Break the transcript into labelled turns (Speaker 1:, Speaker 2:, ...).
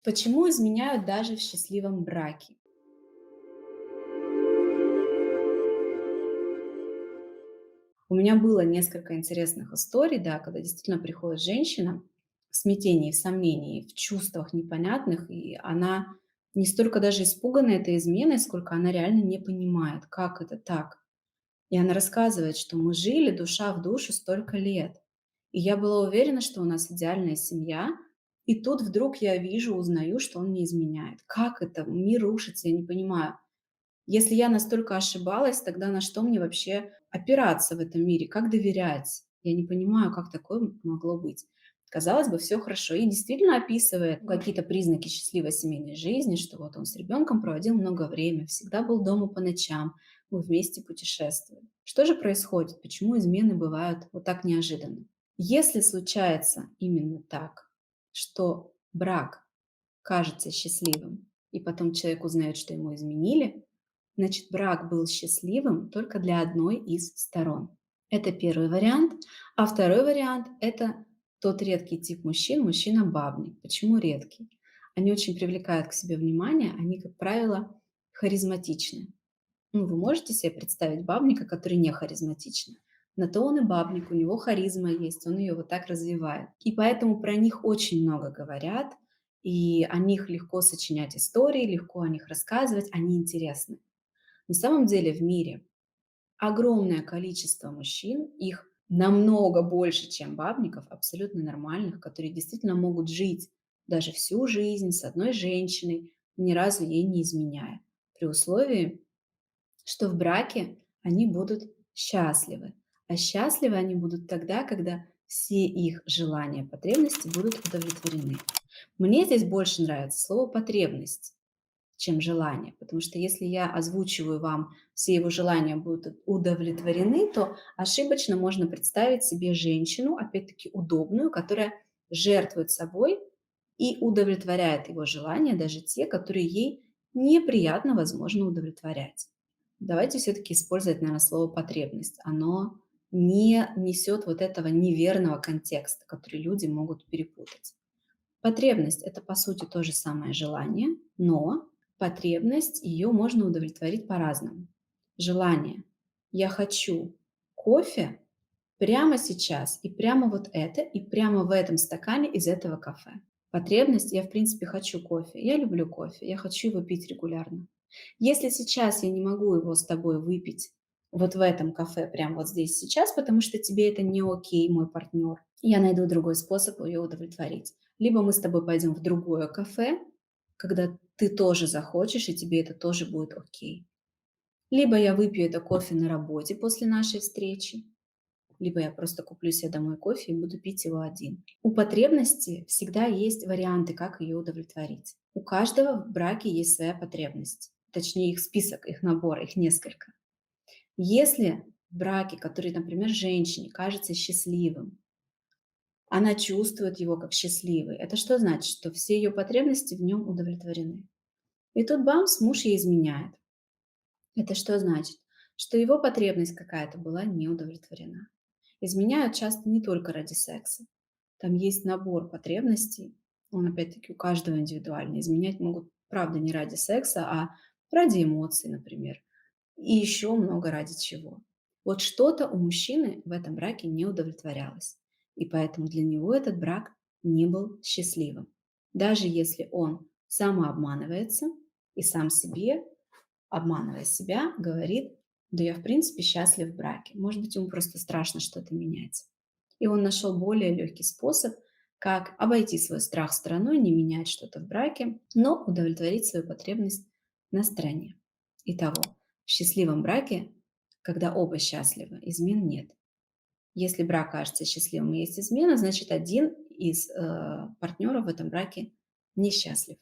Speaker 1: Почему изменяют даже в счастливом браке? У меня было несколько интересных историй, да, когда действительно приходит женщина в смятении, в сомнении, в чувствах непонятных, и она не столько даже испугана этой изменой, сколько она реально не понимает, как это так. И она рассказывает, что мы жили душа в душу столько лет. И я была уверена, что у нас идеальная семья. И тут вдруг я вижу, узнаю, что он не изменяет. Как это? Мир рушится, я не понимаю. Если я настолько ошибалась, тогда на что мне вообще опираться в этом мире? Как доверять? Я не понимаю, как такое могло быть. Казалось бы, все хорошо. И действительно описывает какие-то признаки счастливой семейной жизни, что вот он с ребенком проводил много времени, всегда был дома по ночам, мы вместе путешествовали. Что же происходит? Почему измены бывают вот так неожиданно? Если случается именно так, что брак кажется счастливым, и потом человек узнает, что ему изменили, значит, брак был счастливым только для одной из сторон. Это первый вариант. А второй вариант – это тот редкий тип мужчин, мужчина-бабник. Почему редкий? Они очень привлекают к себе внимание, они, как правило, харизматичны. Ну, вы можете себе представить бабника, который не харизматичный? На то он и бабник, у него харизма есть, он ее вот так развивает. И поэтому про них очень много говорят, и о них легко сочинять истории, легко о них рассказывать, они интересны. На самом деле в мире огромное количество мужчин, их намного больше, чем бабников, абсолютно нормальных, которые действительно могут жить даже всю жизнь с одной женщиной, ни разу ей не изменяя, при условии, что в браке они будут счастливы. А счастливы они будут тогда, когда все их желания, потребности будут удовлетворены. Мне здесь больше нравится слово «потребность», чем желание. Потому что если я озвучиваю вам, все его желания будут удовлетворены, то ошибочно можно представить себе женщину, опять-таки удобную, которая жертвует собой и удовлетворяет его желания, даже те, которые ей неприятно, возможно, удовлетворять. Давайте все-таки использовать, наверное, слово «потребность». Оно не несет вот этого неверного контекста, который люди могут перепутать. Потребность – это, по сути, то же самое желание, но потребность, ее можно удовлетворить по-разному. Желание – я хочу кофе прямо сейчас, и прямо вот это, и прямо в этом стакане из этого кафе. Потребность – я, в принципе, хочу кофе, я люблю кофе, я хочу его пить регулярно. Если сейчас я не могу его с тобой выпить вот в этом кафе, прямо вот здесь сейчас, потому что тебе это не окей, мой партнер, я найду другой способ ее удовлетворить. Либо мы с тобой пойдем в другое кафе, когда ты тоже захочешь, и тебе это тоже будет окей. Либо я выпью это кофе на работе после нашей встречи, либо я просто куплю себе домой кофе и буду пить его один. У потребности всегда есть варианты, как ее удовлетворить. У каждого в браке есть своя потребность. Точнее, их список, их набор, их несколько. Если в браке, который, например, женщине кажется счастливым, она чувствует его как счастливый, это что значит? Что все ее потребности в нем удовлетворены. И тут бамс, муж ей изменяет. Это что значит? Что его потребность какая-то была не удовлетворена. Изменяют часто не только ради секса. Там есть набор потребностей, он опять-таки у каждого индивидуальный. Изменять могут, правда, не ради секса, а ради эмоций, например. И еще много ради чего. Вот что-то у мужчины в этом браке не удовлетворялось. И поэтому для него этот брак не был счастливым. Даже если он самообманывается и сам себе, обманывая себя, говорит: да я в принципе счастлив в браке. Может быть, ему просто страшно что-то менять. И он нашел более легкий способ, как обойти свой страх стороной, не менять что-то в браке, но удовлетворить свою потребность на стороне. Итого, в счастливом браке, когда оба счастливы, измен нет. Если брак кажется счастливым и есть измена, значит один из партнеров в этом браке несчастлив.